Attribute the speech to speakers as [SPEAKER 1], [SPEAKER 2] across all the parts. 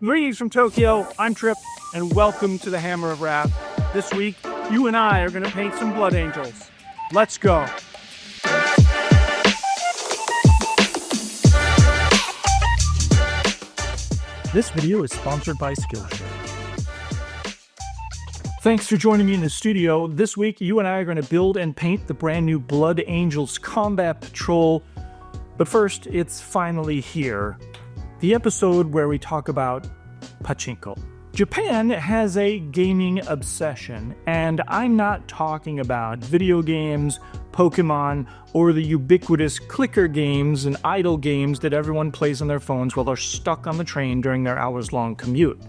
[SPEAKER 1] Greetings from Tokyo, I'm Trip, and welcome to the Hammer of Wrath. This week, you and I are going to paint some Blood Angels. Let's go. This video is sponsored by Skillshare. Thanks for joining me in the studio. This week, you and I are going to build and paint the brand new Blood Angels Combat Patrol. But first, it's finally here. The episode where we talk about pachinko. Japan has a gaming obsession, and I'm not talking about video games, Pokemon, or the ubiquitous clicker games and idle games that everyone plays on their phones while they're stuck on the train during their hours-long commute.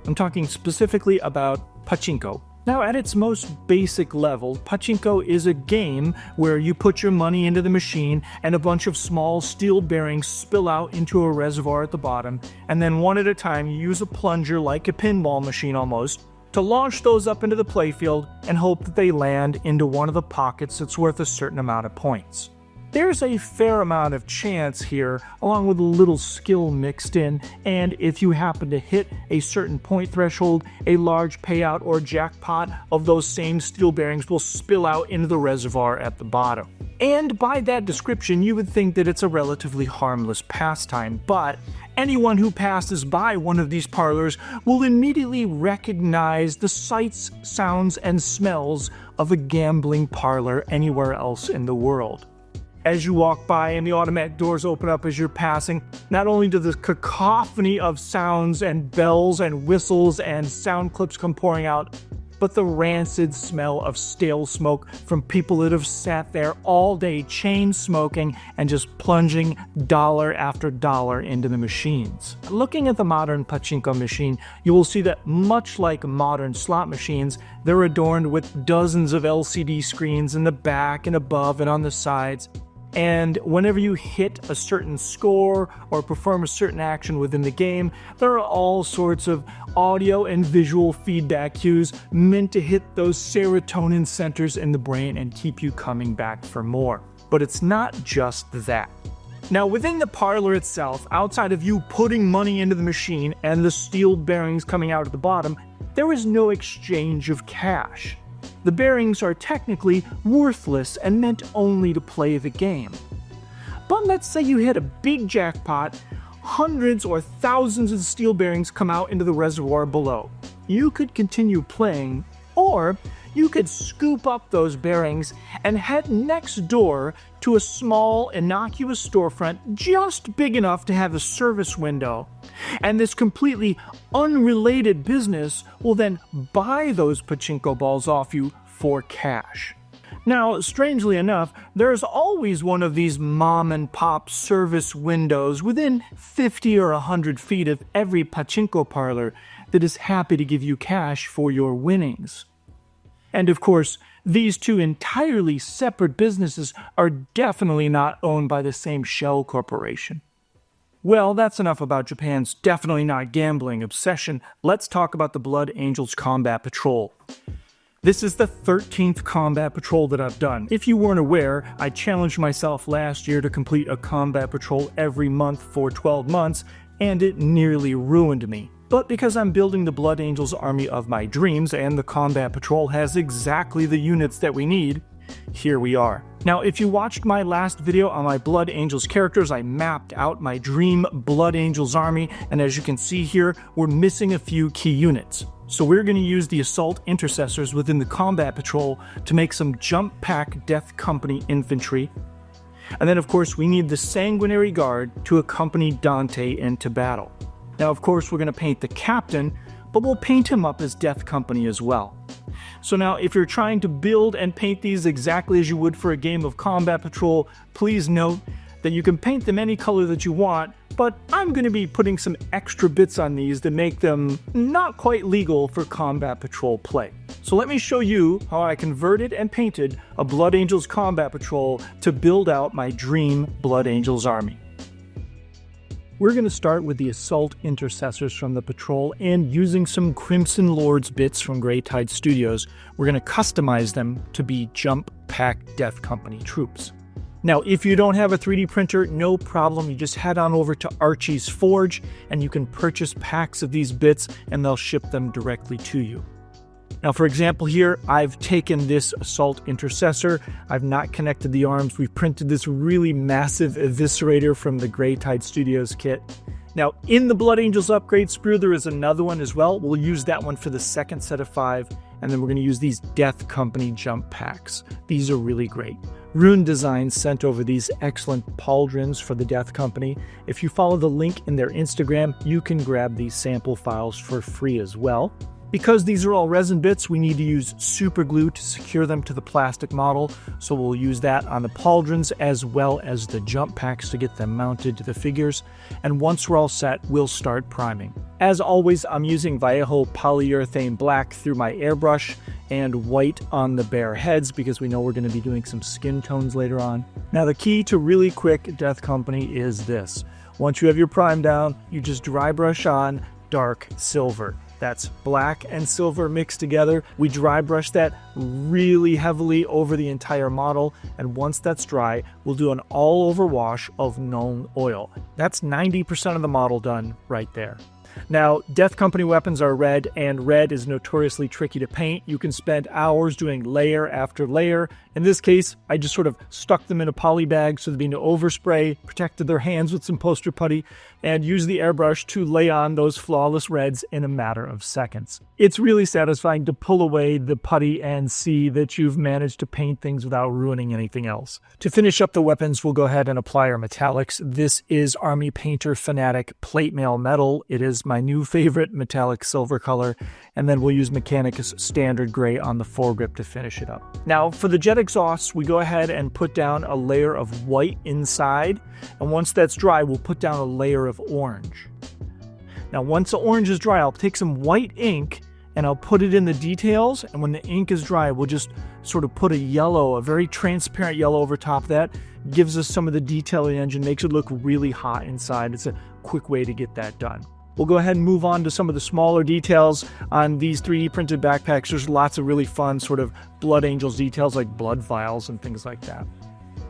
[SPEAKER 1] I'm talking specifically about pachinko. Now, at its most basic level, pachinko is a game where you put your money into the machine and a bunch of small steel bearings spill out into a reservoir at the bottom, and then one at a time you use a plunger like a pinball machine almost to launch those up into the playfield and hope that they land into one of the pockets that's worth a certain amount of points. There's a fair amount of chance here, along with a little skill mixed in, and if you happen to hit a certain point threshold, a large payout or jackpot of those same steel bearings will spill out into the reservoir at the bottom. And by that description, you would think that it's a relatively harmless pastime, but anyone who passes by one of these parlors will immediately recognize the sights, sounds, and smells of a gambling parlor anywhere else in the world. As you walk by and the automatic doors open up as you're passing, not only do the cacophony of sounds and bells and whistles and sound clips come pouring out, but the rancid smell of stale smoke from people that have sat there all day chain smoking and just plunging dollar after dollar into the machines. Looking at the modern pachinko machine, you will see that much like modern slot machines, they're adorned with dozens of LCD screens in the back and above and on the sides. And whenever you hit a certain score or perform a certain action within the game, there are all sorts of audio and visual feedback cues meant to hit those serotonin centers in the brain and keep you coming back for more. But it's not just that. Now, within the parlor itself, outside of you putting money into the machine and the steel bearings coming out at the bottom, there is no exchange of cash. The bearings are technically worthless and meant only to play the game. But let's say you hit a big jackpot, hundreds or thousands of steel bearings come out into the reservoir below. You could continue playing, or you could scoop up those bearings and head next door to a small, innocuous storefront just big enough to have a service window. And this completely unrelated business will then buy those pachinko balls off you for cash. Now, strangely enough, there's always one of these mom-and-pop service windows within 50 or 100 feet of every pachinko parlor that is happy to give you cash for your winnings. And of course, these two entirely separate businesses are definitely not owned by the same shell corporation. Well, that's enough about Japan's definitely not gambling obsession. Let's talk about the Blood Angels Combat Patrol. This is the 13th Combat Patrol that I've done. If you weren't aware, I challenged myself last year to complete a Combat Patrol every month for 12 months, and it nearly ruined me. But because I'm building the Blood Angels army of my dreams and the Combat Patrol has exactly the units that we need, here we are. Now, if you watched my last video on my Blood Angels characters, I mapped out my dream Blood Angels army, and as you can see here, we're missing a few key units. So we're going to use the Assault Intercessors within the Combat Patrol to make some Jump Pack Death Company infantry. And then, of course, we need the Sanguinary Guard to accompany Dante into battle. Now, of course, we're going to paint the captain, but we'll paint him up as Death Company as well. So now, if you're trying to build and paint these exactly as you would for a game of Combat Patrol, please note that you can paint them any color that you want, but I'm going to be putting some extra bits on these to make them not quite legal for Combat Patrol play. So let me show you how I converted and painted a Blood Angels Combat Patrol to build out my dream Blood Angels army. We're going to start with the Assault Intercessors from the Patrol, and using some Crimson Lords bits from Grey Tide Studios, we're going to customize them to be Jump Pack Death Company troops. Now, if you don't have a 3D printer, no problem. You just head on over to Archie's Forge and you can purchase packs of these bits and they'll ship them directly to you. Now, for example, here, I've taken this Assault Intercessor. I've not connected the arms. We've printed this really massive Eviscerator from the Grey Tide Studios kit. Now, in the Blood Angels upgrade sprue, there is another one as well. We'll use that one for the second set of 5, and then we're going to use these Death Company jump packs. These are really great. Rune Design sent over these excellent pauldrons for the Death Company. If you follow the link in their Instagram, you can grab these sample files for free as well. Because these are all resin bits, we need to use super glue to secure them to the plastic model, so we'll use that on the pauldrons as well as the jump packs to get them mounted to the figures. And once we're all set, we'll start priming. As always, I'm using Vallejo polyurethane black through my airbrush and white on the bare heads because we know we're going to be doing some skin tones later on. Now, the key to really quick Death Company is this. Once you have your prime down, you just dry brush on dark silver. That's black and silver mixed together. We dry brush that really heavily over the entire model, and once that's dry, we'll do an all-over wash of Nuln Oil. That's 90% of the model done right there. Now, Death Company weapons are red, and red is notoriously tricky to paint. You can spend hours doing layer after layer. In this case, I just sort of stuck them in a poly bag so there'd be no overspray, protected their hands with some poster putty, and used the airbrush to lay on those flawless reds in a matter of seconds. It's really satisfying to pull away the putty and see that you've managed to paint things without ruining anything else. To finish up the weapons, we'll go ahead and apply our metallics. This is Army Painter Fanatic Plate Mail Metal. It is my new favorite metallic silver color, and then we'll use Mechanicus Standard Gray on the foregrip to finish it up. Now, for the jet exhausts, we go ahead and put down a layer of white inside, and once that's dry, we'll put down a layer of orange. Now, once the orange is dry, I'll take some white ink and I'll put it in the details, and when the ink is dry, we'll just sort of put a yellow, a very transparent yellow over top of that. Gives us some of the detail in the engine, makes it look really hot inside. It's a quick way to get that done. We'll go ahead and move on to some of the smaller details on these 3D printed backpacks. There's lots of really fun sort of Blood Angels details like blood vials and things like that.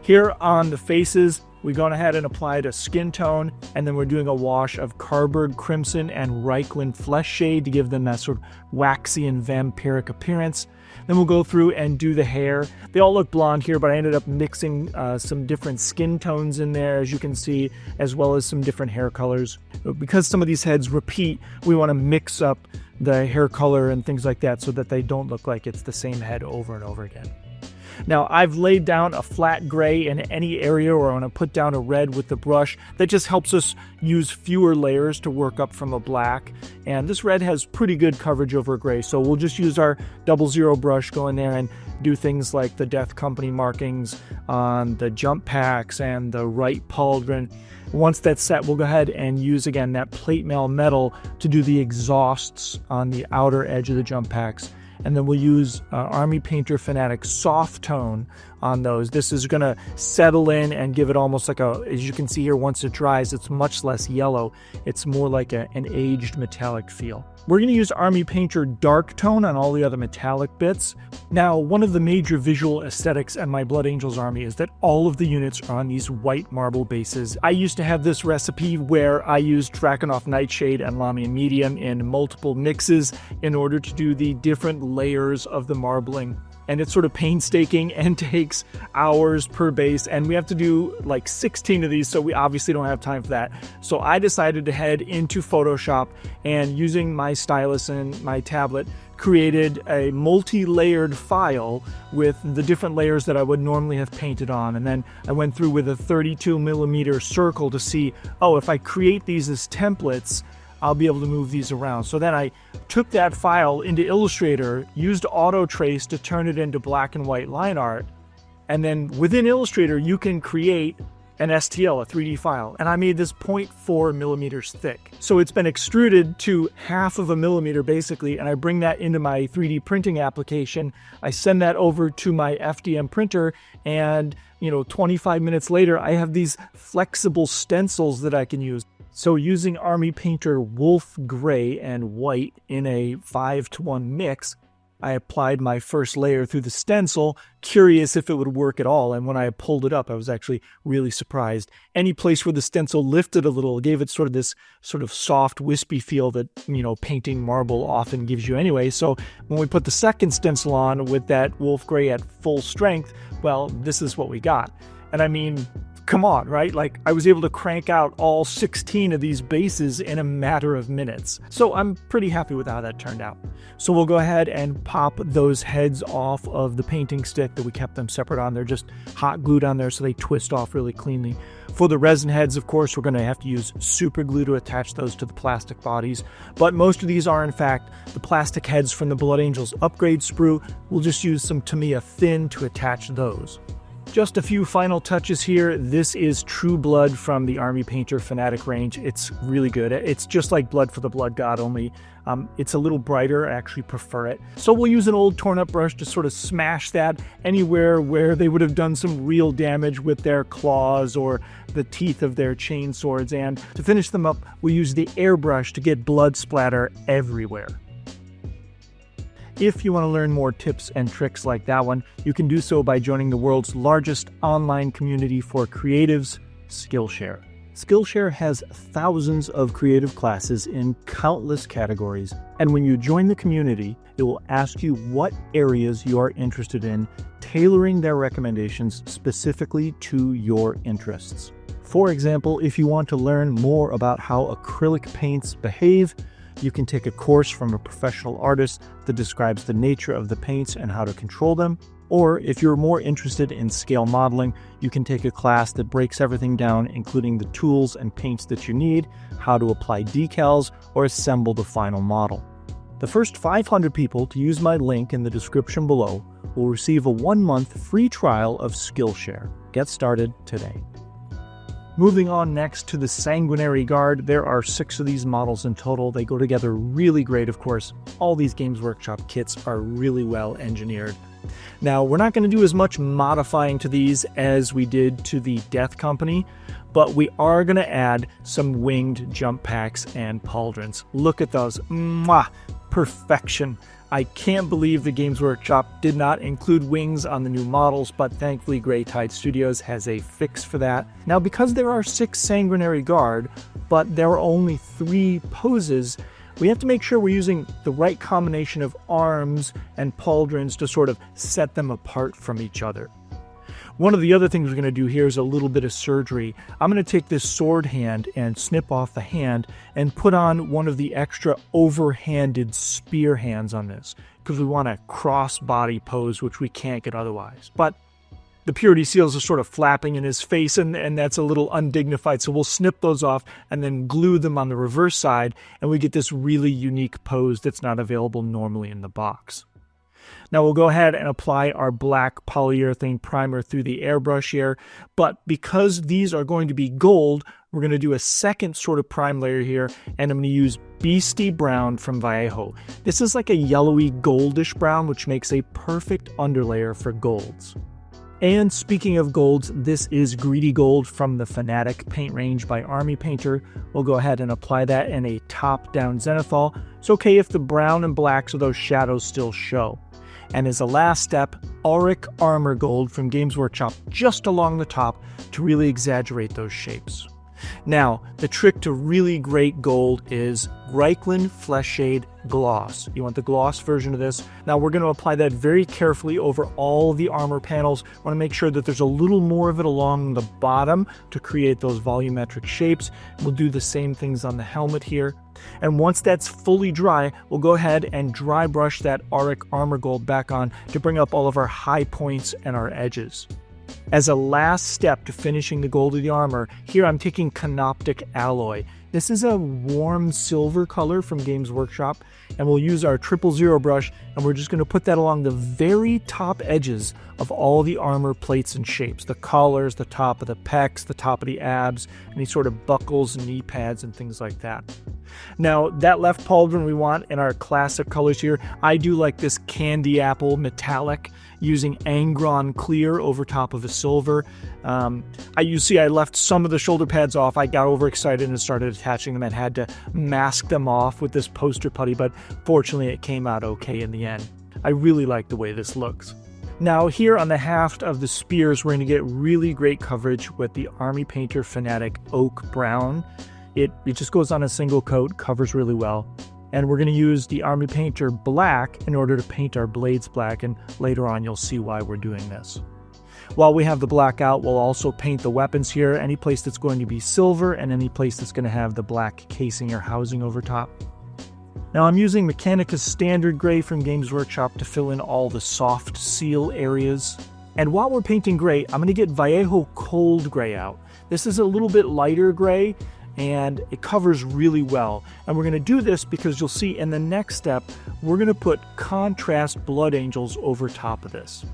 [SPEAKER 1] Here on the faces, we've gone ahead and applied a skin tone, and then we're doing a wash of Carberg Crimson and Reichland Flesh Shade to give them that sort of waxy and vampiric appearance. Then we'll go through and do the hair. They all look blonde here, but I ended up mixing some different skin tones in there, as you can see, as well as some different hair colors. Because some of these heads repeat, we want to mix up the hair color and things like that so that they don't look like it's the same head over and over again. Now, I've laid down a flat gray in any area where I want to put down a red with the brush. That just helps us use fewer layers to work up from a black. And this red has pretty good coverage over gray, so we'll just use our 00 brush, go in there and do things like the Death Company markings on the jump packs and the right pauldron. Once that's set, we'll go ahead and use, again, that plate mail metal to do the exhausts on the outer edge of the jump packs. And then we'll use Army Painter Fanatic Soft Tone on those. This is going to settle in and give it almost like a, as you can see here, once it dries, it's much less yellow. It's more like an aged metallic feel. We're going to use Army Painter Dark Tone on all the other metallic bits. Now, one of the major visual aesthetics at my Blood Angels army is that all of the units are on these white marble bases. I used to have this recipe where I used Drakenhof Nightshade and Lamian Medium in multiple mixes in order to do the different layers of the marbling. And it's sort of painstaking and takes hours per base, and we have to do like 16 of these, so we obviously don't have time for that. So I decided to head into Photoshop, and using my stylus and my tablet, created a multi-layered file with the different layers that I would normally have painted on. And then I went through with a 32mm circle to see, oh, if I create these as templates, I'll be able to move these around. So then I took that file into Illustrator, used Auto Trace to turn it into black and white line art, and then within Illustrator you can create an STL, a 3D file, and I made this 0.4 millimeters thick. So it's been extruded to 1/2 millimeter basically, and I bring that into my 3D printing application. I send that over to my FDM printer, and 25 minutes later I have these flexible stencils that I can use. So using Army Painter Wolf Gray and White in a 5-to-1 mix, I applied my first layer through the stencil, curious if it would work at all. And when I pulled it up, I was actually really surprised. Any place where the stencil lifted a little gave it sort of this sort of soft, wispy feel that, painting marble often gives you anyway. So when we put the second stencil on with that Wolf Gray at full strength, well, this is what we got. And I mean, come on, right? Like, I was able to crank out all 16 of these bases in a matter of minutes. So I'm pretty happy with how that turned out. So we'll go ahead and pop those heads off of the painting stick that we kept them separate on. They're just hot glued on there so they twist off really cleanly. For the resin heads, of course, we're going to have to use super glue to attach those to the plastic bodies. But most of these are, in fact, the plastic heads from the Blood Angels upgrade sprue. We'll just use some Tamiya thin to attach those. Just a few final touches here. This is True Blood from the Army Painter Fanatic range. It's really good. It's just like Blood for the Blood God, only it's a little brighter. I actually prefer it. So we'll use an old torn up brush to sort of smash that anywhere where they would have done some real damage with their claws or the teeth of their chain swords. And to finish them up, we'll use the airbrush to get blood splatter everywhere. If you want to learn more tips and tricks like that one, you can do so by joining the world's largest online community for creatives, Skillshare. Skillshare has thousands of creative classes in countless categories, and when you join the community, it will ask you what areas you are interested in, tailoring their recommendations specifically to your interests. For example, if you want to learn more about how acrylic paints behave, you can take a course from a professional artist that describes the nature of the paints and how to control them. Or if you're more interested in scale modeling, you can take a class that breaks everything down, including the tools and paints that you need, how to apply decals, or assemble the final model. The first 500 people to use my link in the description below will receive a 1-month free trial of Skillshare. Get started today. Moving on next to the Sanguinary Guard, there are 6 of these models in total. They go together really great, of course. All these Games Workshop kits are really well engineered. Now, we're not going to do as much modifying to these as we did to the Death Company, but we are going to add some winged jump packs and pauldrons. Look at those. Mwah! Perfection. I can't believe the Games Workshop did not include wings on the new models, but thankfully Grey Tide Studios has a fix for that. Now, because there are 6 Sanguinary Guard, but there are only 3 poses, we have to make sure we're using the right combination of arms and pauldrons to sort of set them apart from each other. One of the other things we're going to do here is a little bit of surgery. I'm going to take this sword hand and snip off the hand and put on one of the extra overhanded spear hands on this, because we want a cross-body pose, which we can't get otherwise. But the Purity Seals are sort of flapping in his face, and that's a little undignified, so we'll snip those off and then glue them on the reverse side, and we get this really unique pose that's not available normally in the box. Now we'll go ahead and apply our black polyurethane primer through the airbrush here, but because these are going to be gold, we're going to do a second sort of prime layer here, and I'm going to use Beastie Brown from Vallejo. This is like a yellowy goldish brown, which makes a perfect underlayer for golds. And speaking of golds, this is Greedy Gold from the Fanatic paint range by Army Painter. We'll go ahead and apply that in a top-down zenithal. It's okay if the brown and blacks of those shadows still show. And as a last step, Auric Armor Gold from Games Workshop just along the top to really exaggerate those shapes. Now, the trick to really great gold is Reikland Flesh Shade Gloss. You want the gloss version of this. Now we're going to apply that very carefully over all the armor panels. We want to make sure that there's a little more of it along the bottom to create those volumetric shapes. We'll do the same things on the helmet here. And once that's fully dry, we'll go ahead and dry brush that Auric Armor Gold back on to bring up all of our high points and our edges. As a last step to finishing the gold of the armor, here I'm taking Canoptic Alloy. This is a warm silver color from Games Workshop, and we'll use our 000 brush, and we're just going to put that along the very top edges of all the armor plates and shapes. The collars, the top of the pecs, the top of the abs, any sort of buckles and knee pads and things like that. Now, that left pauldron we want in our classic colors here. I do like this candy apple metallic using Angron clear over top of a silver. You see I left some of the shoulder pads off. I got overexcited and started attaching them and had to mask them off with this poster putty, but fortunately it came out okay in the end. I really like the way this looks. Now here on the haft of the spears, we're going to get really great coverage with the Army Painter Fanatic Oak Brown. It just goes on a single coat, covers really well. And we're going to use the Army Painter Black in order to paint our blades black, and later on you'll see why we're doing this. While we have the black out, we'll also paint the weapons here, any place that's going to be silver and any place that's going to have the black casing or housing over top. Now I'm using Mechanicus Standard Gray from Games Workshop to fill in all the soft seal areas. And while we're painting gray, I'm going to get Vallejo Cold Gray out. This is a little bit lighter gray, and it covers really well. And we're going to do this because you'll see in the next step, we're going to put contrast Blood Angels over top of this.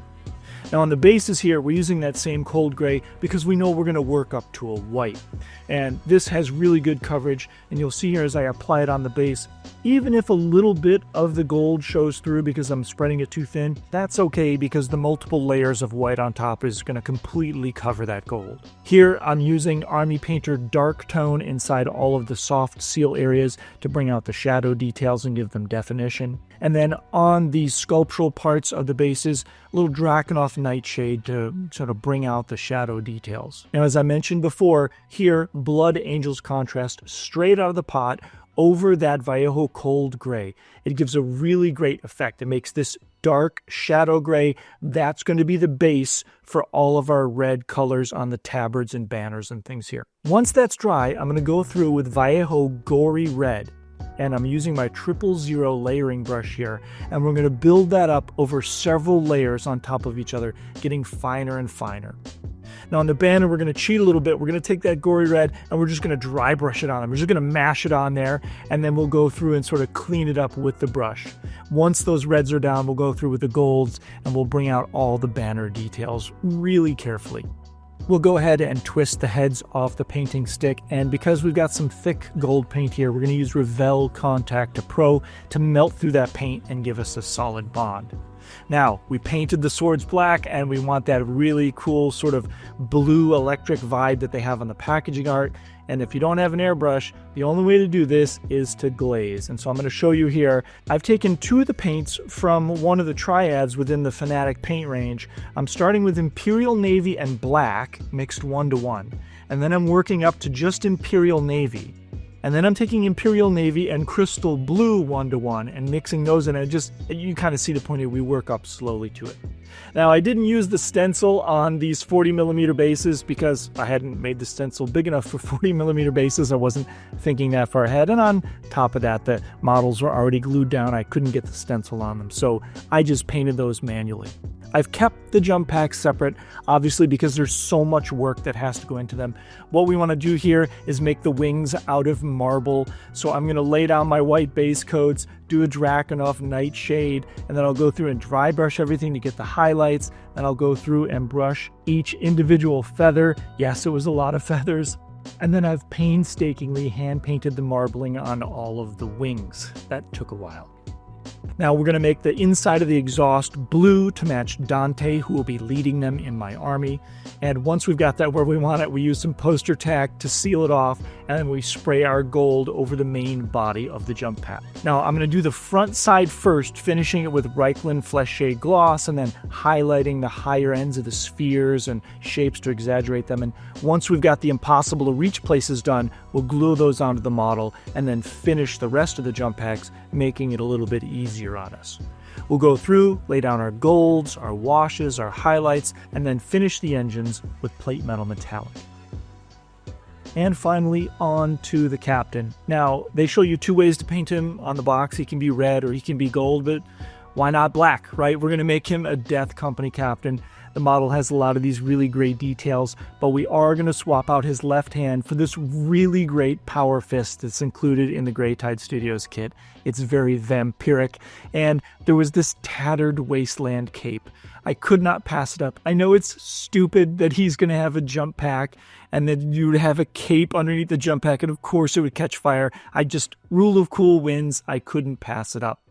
[SPEAKER 1] Now on the bases here, we're using that same cold gray because we know we're going to work up to a white. And this has really good coverage, and you'll see here as I apply it on the base, even if a little bit of the gold shows through because I'm spreading it too thin, that's okay because the multiple layers of white on top is going to completely cover that gold. Here I'm using Army Painter Dark Tone inside all of the soft seal areas to bring out the shadow details and give them definition. And then on the sculptural parts of the bases, a little Drakenhof Nightshade to sort of bring out the shadow details. Now, as I mentioned before, here, Blood Angels contrast straight out of the pot over that Vallejo Cold Gray. It gives a really great effect. It makes this dark shadow gray. That's going to be the base for all of our red colors on the tabards and banners and things here. Once that's dry, I'm going to go through with Vallejo Gory Red. And I'm using my 000 layering brush here, and we're going to build that up over several layers on top of each other, getting finer and finer. Now on the banner, we're going to cheat a little bit. We're going to take that gory red and we're just going to dry brush it on. We're just going to mash it on there, and then we'll go through and sort of clean it up with the brush. Once those reds are down, we'll go through with the golds and we'll bring out all the banner details really carefully. We'll go ahead and twist the heads off the painting stick, and because we've got some thick gold paint here, we're going to use Revell Contact to Pro to melt through that paint and give us a solid bond. Now, we painted the swords black, and we want that really cool sort of blue electric vibe that they have on the packaging art. And if you don't have an airbrush, the only way to do this is to glaze. And so I'm going to show you here. I've taken two of the paints from one of the triads within the Fanatic paint range. I'm starting with Imperial Navy and Black, mixed 1-to-1. And then I'm working up to just Imperial Navy. And then I'm taking Imperial Navy and Crystal Blue 1-to-1 and mixing those in. And you kind of see the point of we work up slowly to it. Now, I didn't use the stencil on these 40mm bases because I hadn't made the stencil big enough for 40mm bases. I wasn't thinking that far ahead. And on top of that, the models were already glued down. I couldn't get the stencil on them. So I just painted those manually. I've kept the jump packs separate, obviously, because there's so much work that has to go into them. What we want to do here is make the wings out of marble. So I'm going to lay down my white base coats, do a Drakenhof Nightshade, and then I'll go through and dry brush everything to get the highlights. Then I'll go through and brush each individual feather. Yes, it was a lot of feathers. And then I've painstakingly hand-painted the marbling on all of the wings. That took a while. Now we're going to make the inside of the exhaust blue to match Dante, who will be leading them in my army. And once we've got that where we want it, we use some poster tack to seal it off, and then we spray our gold over the main body of the jump pack. Now I'm going to do the front side first, finishing it with Reichland Flesh Shade Gloss, and then highlighting the higher ends of the spheres and shapes to exaggerate them. And once we've got the impossible to reach places done, we'll glue those onto the model and then finish the rest of the jump packs, making it a little bit easier on us. We'll go through, lay down our golds, our washes, our highlights, and then finish the engines with plate metal metallic. And finally, on to the captain. Now, they show you two ways to paint him on the box. He can be red or he can be gold, but why not black, right? We're going to make him a Death Company captain. The model has a lot of these really great details, but we are going to swap out his left hand for this really great power fist that's included in the Grey Tide Studios kit. It's very vampiric, and there was this tattered wasteland cape. I could not pass it up. I know it's stupid that he's going to have a jump pack and then you would have a cape underneath the jump pack, and of course it would catch fire. Rule of cool wins. I couldn't pass it up.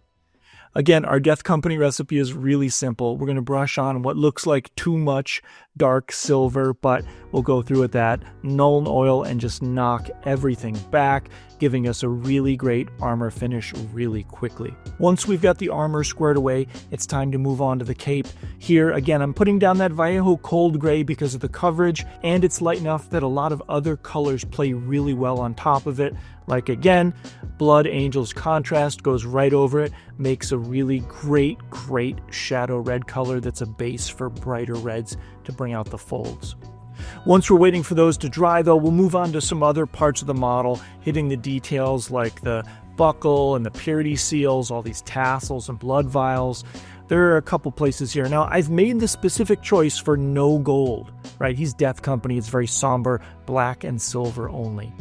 [SPEAKER 1] Again, our Death Company recipe is really simple. We're going to brush on what looks like too much dark silver, but we'll go through with that Nuln Oil and just knock everything back, giving us a really great armor finish really quickly. Once we've got the armor squared away, it's time to move on to the cape. Here, again, I'm putting down that Vallejo Cold Gray because of the coverage, and it's light enough that a lot of other colors play really well on top of it. Like again, Blood Angel's contrast goes right over it, makes a really great shadow red color that's a base for brighter reds to bring out the folds. Once we're waiting for those to dry though, we'll move on to some other parts of the model, hitting the details like the buckle and the purity seals, all these tassels and blood vials. There are a couple places here. Now, I've made the specific choice for no gold, right? He's Death Company, it's very somber, black and silver only.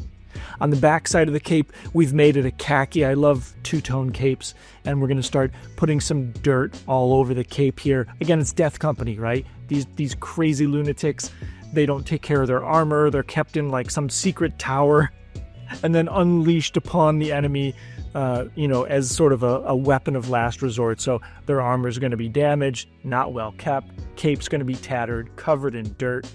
[SPEAKER 1] On the back side of the cape, we've made it a khaki. I love two-tone capes, and we're going to start putting some dirt all over the cape here. Again, it's Death Company, right? These crazy lunatics, they don't take care of their armor. They're kept in like some secret tower and then unleashed upon the enemy, as sort of a weapon of last resort. So their armor is going to be damaged, not well kept. Cape's going to be tattered, covered in dirt.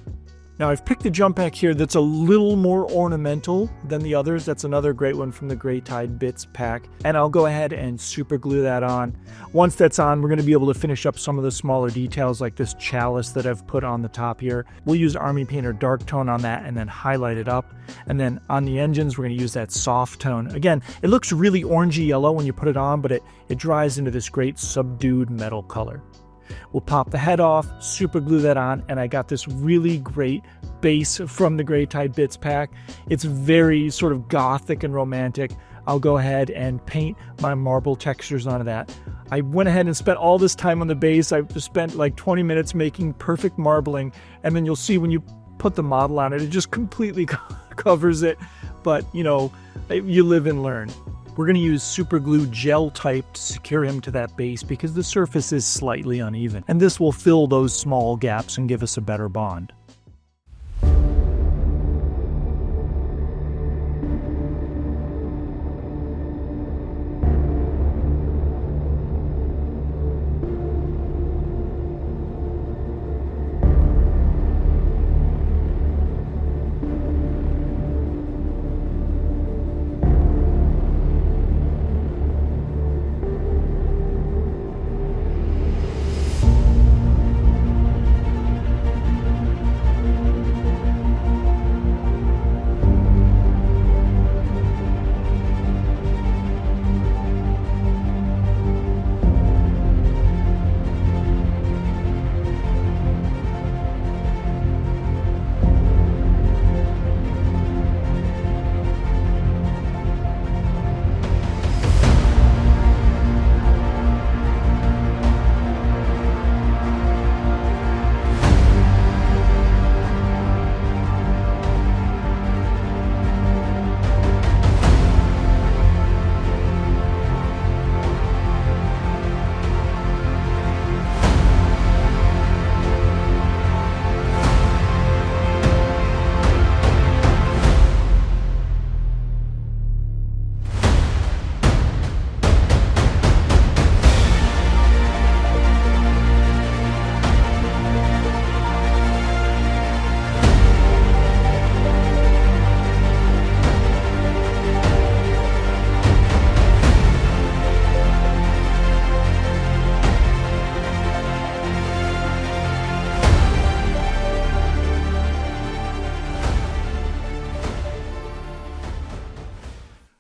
[SPEAKER 1] Now I've picked a jump pack here that's a little more ornamental than the others. That's another great one from the Grey Tide Bits pack. And I'll go ahead and super glue that on. Once that's on, we're going to be able to finish up some of the smaller details like this chalice that I've put on the top here. We'll use Army Painter Dark Tone on that and then highlight it up. And then on the engines, we're going to use that soft tone. Again, it looks really orangey yellow when you put it on, but it dries into this great subdued metal color. We'll pop the head off, super glue that on, and I got this really great base from the Grey Tide Bits pack. It's very sort of gothic and romantic. I'll go ahead and paint my marble textures onto that. I went ahead and spent all this time on the base. I spent like 20 minutes making perfect marbling, and then you'll see when you put the model on it, it just completely covers it. But, you live and learn. We're going to use super glue gel type to secure him to that base because the surface is slightly uneven, and this will fill those small gaps and give us a better bond.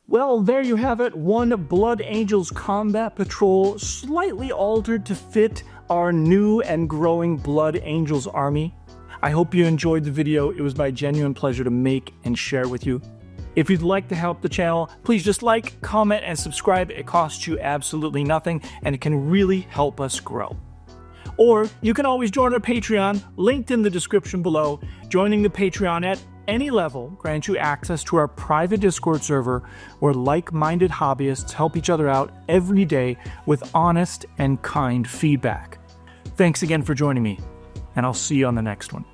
[SPEAKER 1] Well, there you have it. One Blood Angels Combat Patrol, slightly altered to fit our new and growing Blood Angels army. I hope you enjoyed the video. It was my genuine pleasure to make and share with you. If you'd like to help the channel, please just like, comment, and subscribe. It costs you absolutely nothing, and it can really help us grow. Or you can always join our Patreon, linked in the description below. Joining the Patreon at any level grants you access to our private Discord server where like-minded hobbyists help each other out every day with honest and kind feedback. Thanks again for joining me, and I'll see you on the next one.